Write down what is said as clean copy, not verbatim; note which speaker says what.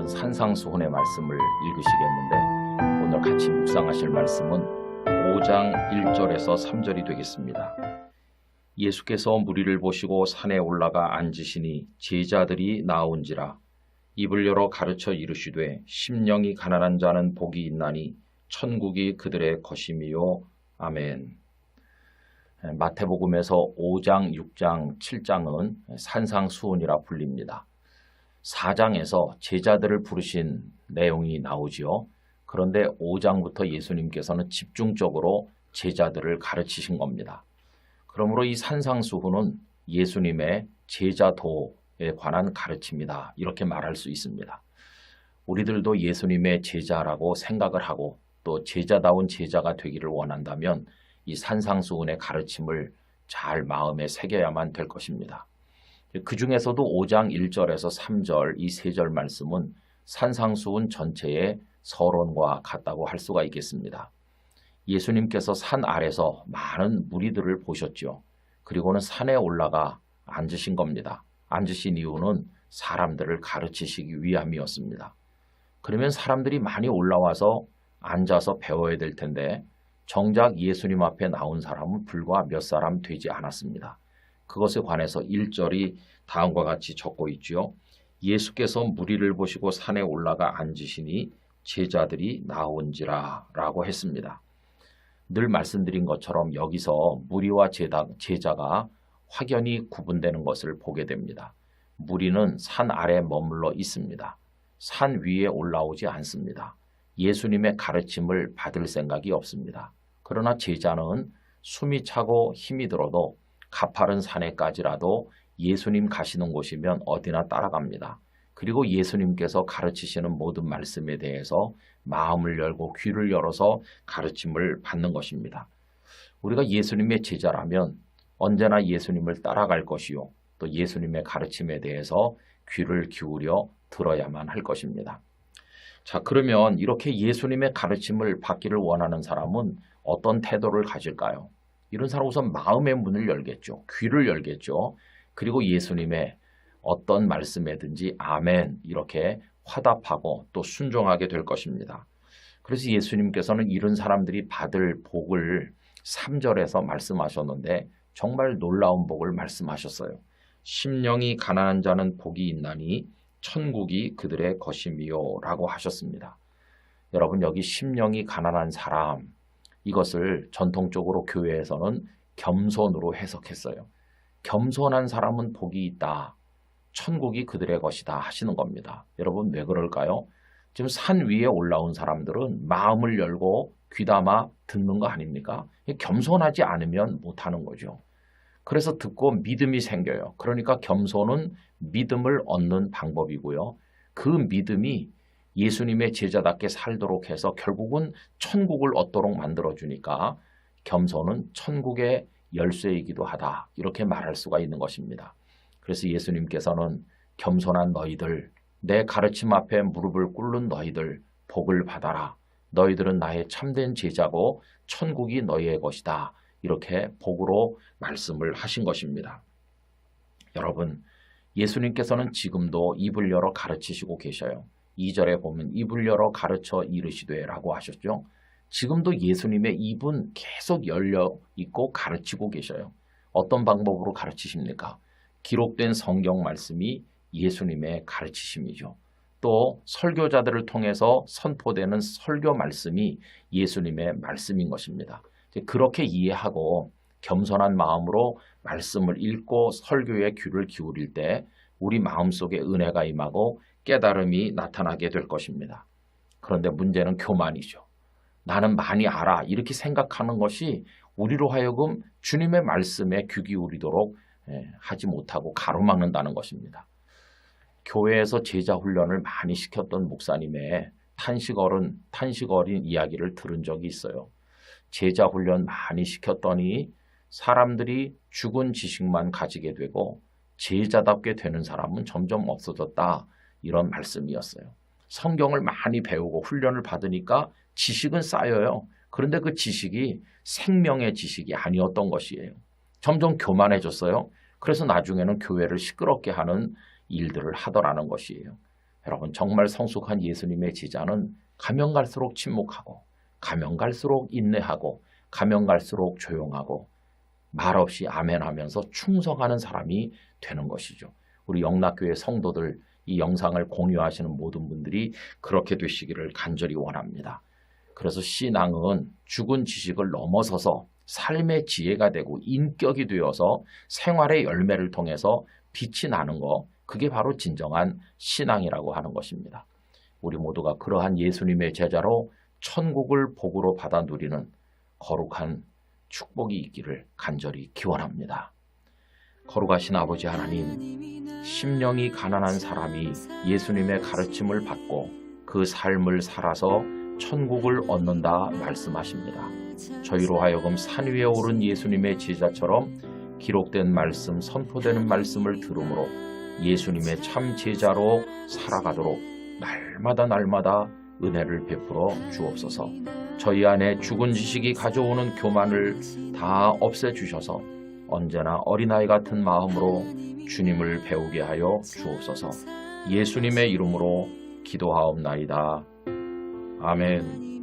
Speaker 1: 오늘은 산상수훈의 말씀을 읽으시겠는데 오늘 같이 묵상하실 말씀은 5장 1절에서 3절이 되겠습니다. 예수께서 무리를 보시고 산에 올라가 앉으시니 제자들이 나온지라. 입을 열어 가르쳐 이르시되 심령이 가난한 자는 복이 있나니 천국이 그들의 것임이요. 아멘. 마태복음에서 5장, 6장, 7장은 산상수훈이라 불립니다. 4장에서 제자들을 부르신 내용이 나오지요. 그런데 5장부터 예수님께서는 집중적으로 제자들을 가르치신 겁니다. 그러므로 이 산상수훈은 예수님의 제자도에 관한 가르침이다, 이렇게 말할 수 있습니다. 우리들도 예수님의 제자라고 생각을 하고 또 제자다운 제자가 되기를 원한다면 이 산상수훈의 가르침을 잘 마음에 새겨야만 될 것입니다. 그 중에서도 5장 1절에서 3절 이 세 절 말씀은 산상수훈 전체의 서론과 같다고 할 수가 있겠습니다. 예수님께서 산 아래서 많은 무리들을 보셨죠. 그리고는 산에 올라가 앉으신 겁니다. 앉으신 이유는 사람들을 가르치시기 위함이었습니다. 그러면 사람들이 많이 올라와서 앉아서 배워야 될 텐데 정작 예수님 앞에 나온 사람은 불과 몇 사람 되지 않았습니다. 그것에 관해서 1절이 다음과 같이 적고 있죠. 예수께서 무리를 보시고 산에 올라가 앉으시니 제자들이 나온지라 라고 했습니다. 늘 말씀드린 것처럼 여기서 무리와 제자가 확연히 구분되는 것을 보게 됩니다. 무리는 산 아래 머물러 있습니다. 산 위에 올라오지 않습니다. 예수님의 가르침을 받을 생각이 없습니다. 그러나 제자는 숨이 차고 힘이 들어도 가파른 산에까지라도 예수님 가시는 곳이면 어디나 따라갑니다. 그리고 예수님께서 가르치시는 모든 말씀에 대해서 마음을 열고 귀를 열어서 가르침을 받는 것입니다. 우리가 예수님의 제자라면 언제나 예수님을 따라갈 것이요, 또 예수님의 가르침에 대해서 귀를 기울여 들어야만 할 것입니다. 자, 그러면 이렇게 예수님의 가르침을 받기를 원하는 사람은 어떤 태도를 가질까요? 이런 사람 우선 마음의 문을 열겠죠. 귀를 열겠죠. 그리고 예수님의 어떤 말씀에든지 아멘 이렇게 화답하고 또 순종하게 될 것입니다. 그래서 예수님께서는 이런 사람들이 받을 복을 3절에서 말씀하셨는데 정말 놀라운 복을 말씀하셨어요. 심령이 가난한 자는 복이 있나니 천국이 그들의 것임이요 라고 하셨습니다. 여러분, 여기 심령이 가난한 사람, 이것을 전통적으로 교회에서는 겸손으로 해석했어요. 겸손한 사람은 복이 있다. 천국이 그들의 것이다 하시는 겁니다. 여러분, 왜 그럴까요? 지금 산 위에 올라온 사람들은 마음을 열고 귀담아 듣는 거 아닙니까? 겸손하지 않으면 못하는 거죠. 그래서 듣고 믿음이 생겨요. 그러니까 겸손은 믿음을 얻는 방법이고요. 그 믿음이 예수님의 제자답게 살도록 해서 결국은 천국을 얻도록 만들어주니까 겸손은 천국의 열쇠이기도 하다, 이렇게 말할 수가 있는 것입니다. 그래서 예수님께서는 겸손한 너희들, 내 가르침 앞에 무릎을 꿇는 너희들 복을 받아라. 너희들은 나의 참된 제자고 천국이 너희의 것이다. 이렇게 복으로 말씀을 하신 것입니다. 여러분, 예수님께서는 지금도 입을 열어 가르치시고 계셔요. 2절에 보면 입을 열어 가르쳐 이르시되 라고 하셨죠. 지금도 예수님의 입은 계속 열려 있고 가르치고 계셔요. 어떤 방법으로 가르치십니까? 기록된 성경 말씀이 예수님의 가르치심이죠. 또 설교자들을 통해서 선포되는 설교 말씀이 예수님의 말씀인 것입니다. 그렇게 이해하고 겸손한 마음으로 말씀을 읽고 설교에 귀를 기울일 때 우리 마음속에 은혜가 임하고 깨달음이 나타나게 될 것입니다. 그런데 문제는 교만이죠. 나는 많이 알아 이렇게 생각하는 것이 우리로 하여금 주님의 말씀에 귀 기울이도록 하지 못하고 가로막는다는 것입니다. 교회에서 제자 훈련을 많이 시켰던 목사님의 탄식 어린 이야기를 들은 적이 있어요. 제자 훈련 많이 시켰더니 사람들이 죽은 지식만 가지게 되고 제자답게 되는 사람은 점점 없어졌다, 이런 말씀이었어요. 성경을 많이 배우고 훈련을 받으니까 지식은 쌓여요. 그런데 그 지식이 생명의 지식이 아니었던 것이에요. 점점 교만해졌어요. 그래서 나중에는 교회를 시끄럽게 하는 일들을 하더라는 것이에요. 여러분, 정말 성숙한 예수님의 제자는 가면 갈수록 침묵하고, 가면 갈수록 인내하고, 가면 갈수록 조용하고, 말없이 아멘하면서 충성하는 사람이 되는 것이죠. 우리 영락교회 성도들, 이 영상을 공유하시는 모든 분들이 그렇게 되시기를 간절히 원합니다. 그래서 신앙은 죽은 지식을 넘어서서 삶의 지혜가 되고 인격이 되어서 생활의 열매를 통해서 빛이 나는 것, 그게 바로 진정한 신앙이라고 하는 것입니다. 우리 모두가 그러한 예수님의 제자로 천국을 복으로 받아 누리는 거룩한 축복이 있기를 간절히 기원합니다. 거룩하신 아버지 하나님, 심령이 가난한 사람이 예수님의 가르침을 받고 그 삶을 살아서 천국을 얻는다 말씀하십니다. 저희로 하여금 산 위에 오른 예수님의 제자처럼 기록된 말씀, 선포되는 말씀을 들음으로 예수님의 참 제자로 살아가도록 날마다 은혜를 베풀어 주옵소서. 저희 안에 죽은 지식이 가져오는 교만을 다 없애주셔서 언제나 어린아이 같은 마음으로 주님을 배우게 하여 주옵소서. 예수님의 이름으로 기도하옵나이다. 아멘.